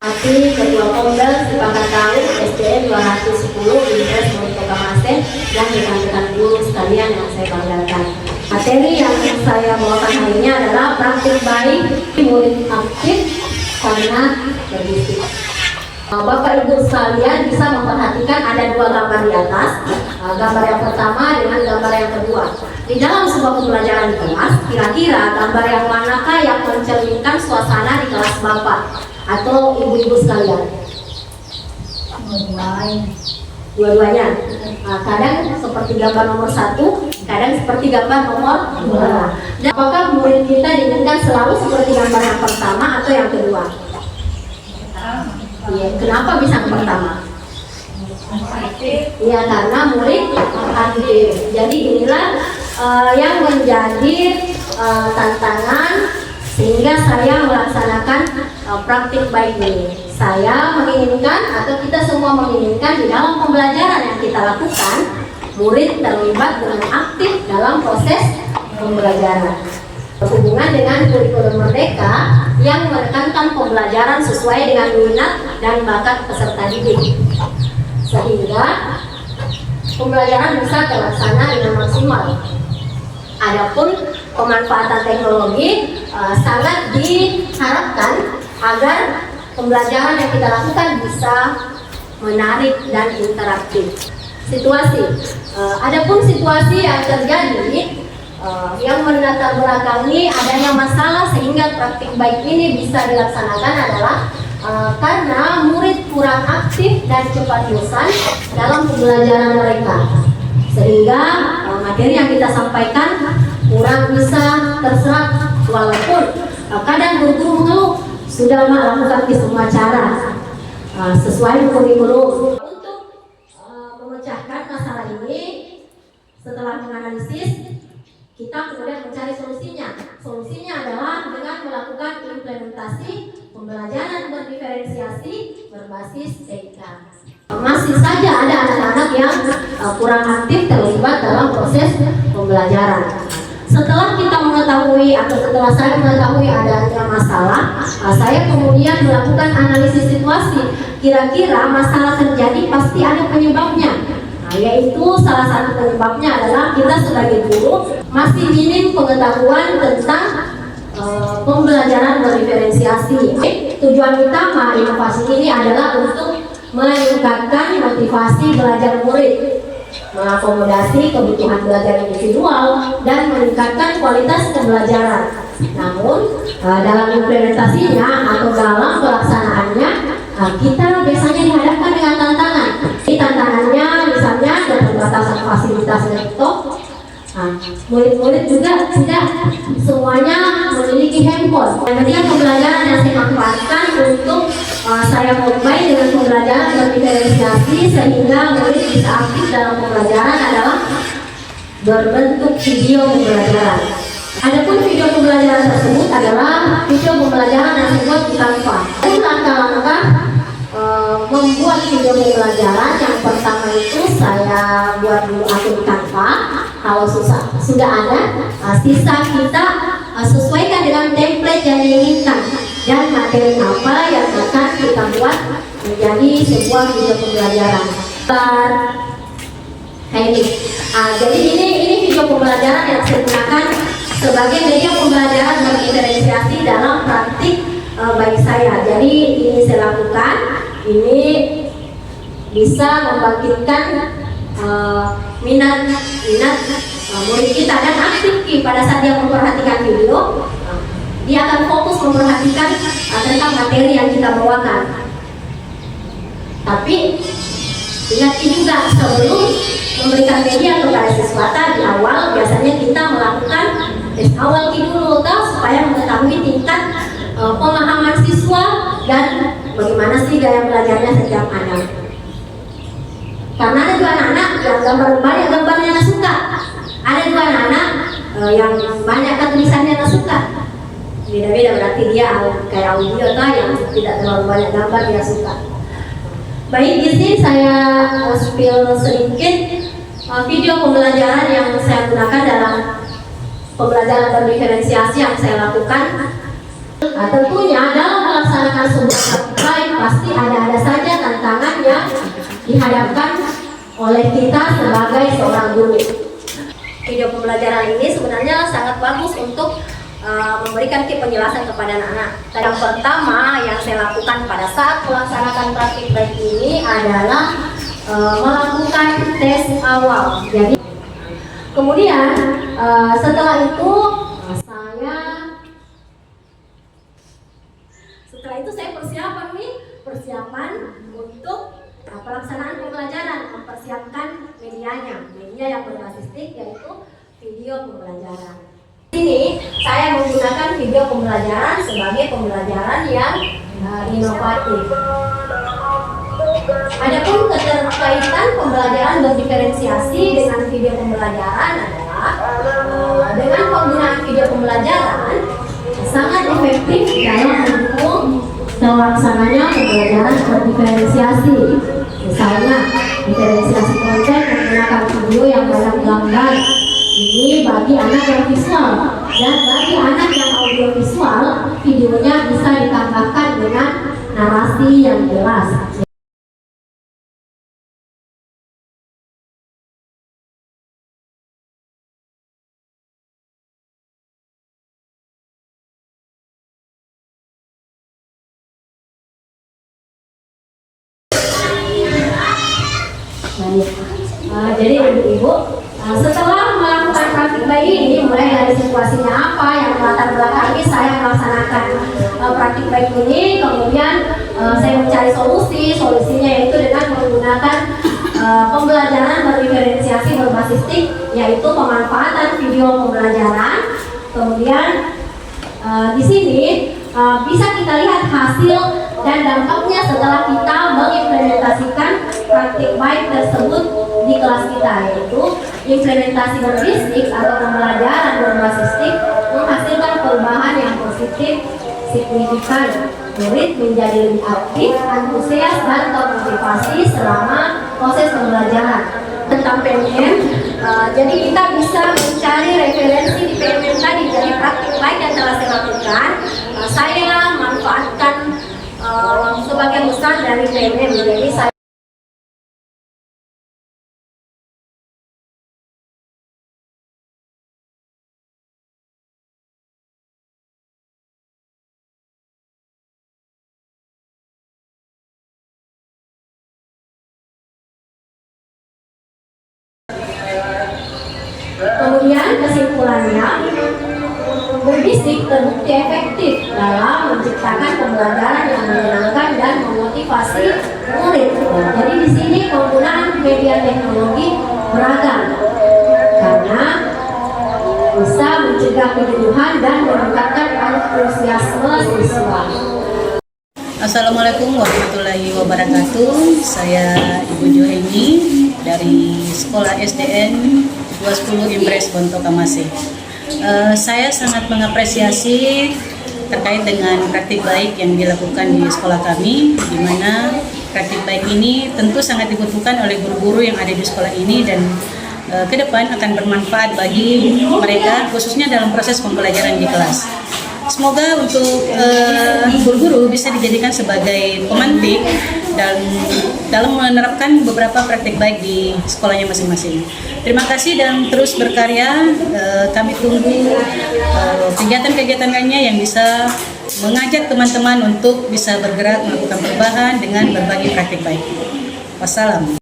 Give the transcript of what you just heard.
Mati Ketua Komdel Sepakat Tahu SDN 210 Universitas Kota Masen dan rekan-rekan guru sekalian yang saya banggakan. Materi yang saya bawakan hari ini adalah praktik baik murid aktif karena berbisik. Bapak Ibu sekalian bisa memperhatikan ada dua gambar di atas, gambar yang pertama dengan gambar yang kedua. Di dalam sebuah pembelajaran di kelas, kira-kira gambar yang manakah yang mencerminkan suasana di kelas Bapak atau ibu-ibu sekalian? Dua-duanya. Kadang seperti gambar nomor 1, kadang seperti gambar nomor 2. Dan apakah murid kita diinginkan selalu seperti gambar yang pertama atau yang kedua? Ya, kenapa bisa yang pertama? Ya, karena murid aktif. Jadi inilah yang menjadi tantangan sehingga saya melaksanakan praktik baik ini. Saya menginginkan atau kita semua menginginkan di dalam pembelajaran yang kita lakukan, murid terlibat dengan aktif dalam proses pembelajaran. Berhubungan dengan kurikulum Merdeka yang menekankan pembelajaran sesuai dengan minat dan bakat peserta didik, sehingga pembelajaran bisa terlaksana dengan maksimal. Adapun pemanfaatan teknologi sangat diharapkan agar pembelajaran yang kita lakukan bisa menarik dan interaktif. Adapun situasi yang terjadi yang menlatar belakangi adanya masalah sehingga praktik baik ini bisa dilaksanakan adalah karena murid kurang aktif dan cepat bosan dalam pembelajaran mereka, sehingga materi yang kita sampaikan kurang bisa terserap, walaupun kadang guru-guru mengeluh sudah melakukan di semua cara sesuai kurikulum. Untuk memecahkan masalah ini, setelah menganalisis, kita kemudian mencari solusinya. Solusinya adalah dengan melakukan implementasi pembelajaran berdiferensiasi berbasis TK. Masih saja ada anak-anak yang kurang aktif terlibat dalam proses pembelajaran. Setelah kita mengetahui atau setelah saya mengetahui adanya masalah, saya kemudian melakukan analisis situasi. Kira-kira masalah terjadi pasti ada penyebabnya. Yaitu salah satu penyebabnya adalah kita sebagai guru masih minim pengetahuan tentang pembelajaran berdiferensiasi. Tujuan utama inovasi ini adalah untuk meningkatkan motivasi belajar murid, mengakomodasi kebutuhan belajar individual, dan meningkatkan kualitas pembelajaran. Namun dalam implementasinya atau dalam pelaksanaannya, kita biasanya dihadapkan dengan tantangan. Tantangannya misalnya keterbatasan fasilitas laptop. Murid-murid juga tidak semuanya memiliki handphone. Kemudian pembelajaran yang saya manfaatkan untuk saya combine dengan pembelajaran berdiferensiasi sehingga murid bisa aktif dalam pembelajaran adalah berbentuk video pembelajaran. Adapun video pembelajaran tersebut adalah video pembelajaran yang dibuat di Canva. Langkah-langkah membuat video pembelajaran, yang pertama itu saya buat dulu akun Canva. Kalau sudah ada, sisa kita sesuaikan dengan template yang diinginkan dan materi apa yang akan kita buat menjadi sebuah video pembelajaran. Jadi ini video pembelajaran yang saya gunakan sebagai media pembelajaran berdiferensiasi dalam praktik baik saya. Jadi ini saya lakukan, ini bisa membangkitkan minat murid kita dan aktif pada saat dia memperhatikan video, dia akan fokus memperhatikan tentang materi yang kita bawakan. Tapi ingat juga, sebelum memberikan media kepada siswa di awal biasanya kita melakukan tes awal dulu supaya mengetahui tingkat pemahaman siswa dan bagaimana sih gaya belajarnya setiap anak. Karena ada juga anak-anak yang banyak gambarnya nggak suka, ada juga anak-anak yang banyak tulisannya nggak suka. Beda-beda, berarti dia kayak audio yang tidak terlalu banyak gambar dia suka. Baik, di sini saya spill sedikit video pembelajaran yang saya gunakan dalam pembelajaran berdiferensiasi yang saya lakukan. Tentunya dalam melaksanakan sebuah praktik pasti ada saja tantangan yang dihadapkan oleh kita sebagai seorang guru. Video pembelajaran ini sebenarnya sangat bagus untuk memberikan penjelasan kepada anak-anak. Yang pertama yang saya lakukan pada saat melaksanakan praktik baik ini adalah melakukan tes awal. Jadi kemudian setelah itu saya persiapan untuk pelaksanaan pembelajaran, mempersiapkan media yang berbasis TIK, yaitu video pembelajaran. Di sini saya menggunakan video pembelajaran sebagai pembelajaran yang inovatif. Adapun keterkaitan pembelajaran berdiferensiasi dengan video pembelajaran adalah dengan penggunaan video pembelajaran sangat efektif dalam mendukung terlaksananya pembelajaran berdiferensiasi. Misalnya, diferensiasi konten menggunakan video yang banyak gambar. Ini bagi anak yang visual, dan bagi anak yang audiovisual, videonya bisa ditambahkan dengan narasi yang jelas. Jadi ibu-ibu, setelah melakukan praktik bayi ini, mulai dari situasinya apa yang melatar belakangi saya melaksanakan praktik bayi ini, kemudian saya mencari solusinya yaitu dengan menggunakan pembelajaran berdiferensiasi berbasis TIK, yaitu pemanfaatan video pembelajaran. Kemudian di sini bisa kita lihat hasil dan dampaknya setelah kita mengimplementasikan praktik baik tersebut di kelas kita, yaitu implementasi berbistik atau pembelajaran berbasis TIK menghasilkan perubahan yang positif signifikan. Murid menjadi lebih aktif, antusias, dan termotivasi selama proses pembelajaran. Tentang PMM, jadi kita bisa mencari referensi di PMM tadi. Jadi praktik baik yang telah saya lakukan, saya manfaatkan sebagian besar dari PMM. Jadi saya kemudian kesimpulannya, berbistik terbukti efektif dalam menciptakan pembelajaran yang menyenangkan dan memotivasi murid. Jadi di sini penggunaan media teknologi beragam karena bisa mencegah kejenuhan dan meningkatkan antusiasme siswa. Assalamualaikum warahmatullahi wabarakatuh. Saya Ibu Juheni dari Sekolah SDN 210 Impres Bonto Kamase. Saya sangat mengapresiasi terkait dengan praktik baik yang dilakukan di sekolah kami, di mana praktik baik ini tentu sangat dibutuhkan oleh guru-guru yang ada di sekolah ini dan ke depan akan bermanfaat bagi mereka khususnya dalam proses pembelajaran di kelas. Semoga untuk guru-guru bisa dijadikan sebagai pemantik dan dalam menerapkan beberapa praktik baik di sekolahnya masing-masing. Terima kasih dan terus berkarya. Kami tunggu kegiatan-kegiatan lainnya yang bisa mengajak teman-teman untuk bisa bergerak melakukan perubahan dengan berbagi praktik baik. Wassalam.